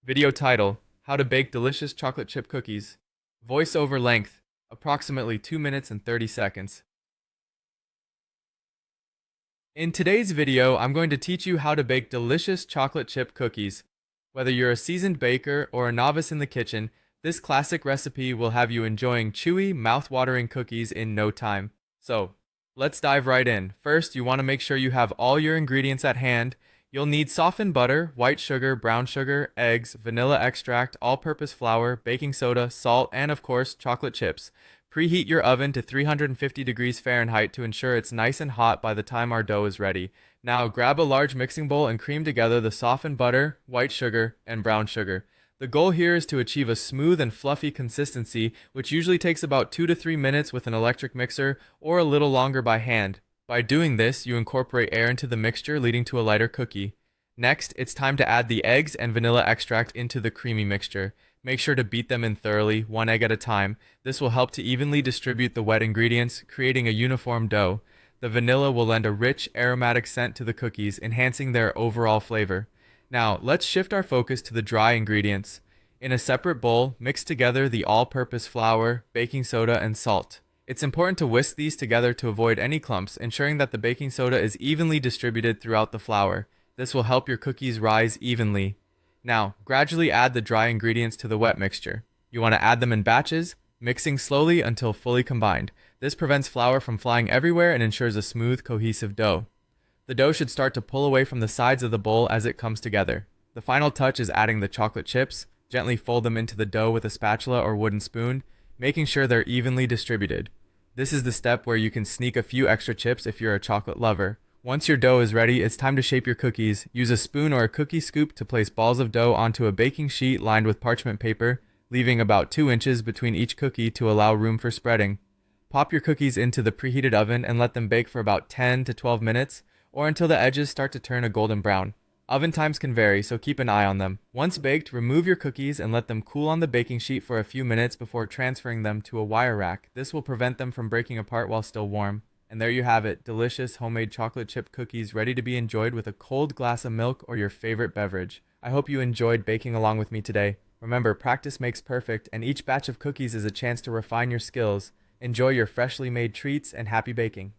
Video title: How to Bake Delicious Chocolate Chip Cookies. Voiceover length: approximately 2 minutes and 30 seconds. In today's video, I'm going to teach you how to bake delicious chocolate chip cookies. Whether you're a seasoned baker or a novice in the kitchen, this classic recipe will have you enjoying chewy, mouth-watering cookies in no time. So, let's dive right in. First, you want to make sure you have all your ingredients at hand. You'll need softened butter, white sugar, brown sugar, eggs, vanilla extract, all-purpose flour, baking soda, salt, and of course, chocolate chips. Preheat your oven to 350 degrees Fahrenheit to ensure it's nice and hot by the time our dough is ready. Now grab a large mixing bowl and cream together the softened butter, white sugar, and brown sugar. The goal here is to achieve a smooth and fluffy consistency, which usually takes about 2 to 3 minutes with an electric mixer or a little longer by hand. By doing this, you incorporate air into the mixture, leading to a lighter cookie. Next, it's time to add the eggs and vanilla extract into the creamy mixture. Make sure to beat them in thoroughly, one egg at a time. This will help to evenly distribute the wet ingredients, creating a uniform dough. The vanilla will lend a rich, aromatic scent to the cookies, enhancing their overall flavor. Now, let's shift our focus to the dry ingredients. In a separate bowl, mix together the all-purpose flour, baking soda, and salt. It's important to whisk these together to avoid any clumps, ensuring that the baking soda is evenly distributed throughout the flour. This will help your cookies rise evenly. Now, gradually add the dry ingredients to the wet mixture. You want to add them in batches, mixing slowly until fully combined. This prevents flour from flying everywhere and ensures a smooth, cohesive dough. The dough should start to pull away from the sides of the bowl as it comes together. The final touch is adding the chocolate chips. Gently fold them into the dough with a spatula or wooden spoon, making sure they're evenly distributed. This is the step where you can sneak a few extra chips if you're a chocolate lover. Once your dough is ready, it's time to shape your cookies. Use a spoon or a cookie scoop to place balls of dough onto a baking sheet lined with parchment paper, leaving about 2 inches between each cookie to allow room for spreading. Pop your cookies into the preheated oven and let them bake for about 10 to 12 minutes, or until the edges start to turn a golden brown. Oven times can vary, so keep an eye on them. Once baked, remove your cookies and let them cool on the baking sheet for a few minutes before transferring them to a wire rack. This will prevent them from breaking apart while still warm. And there you have it, delicious homemade chocolate chip cookies ready to be enjoyed with a cold glass of milk or your favorite beverage. I hope you enjoyed baking along with me today. Remember, practice makes perfect, and each batch of cookies is a chance to refine your skills. Enjoy your freshly made treats and happy baking.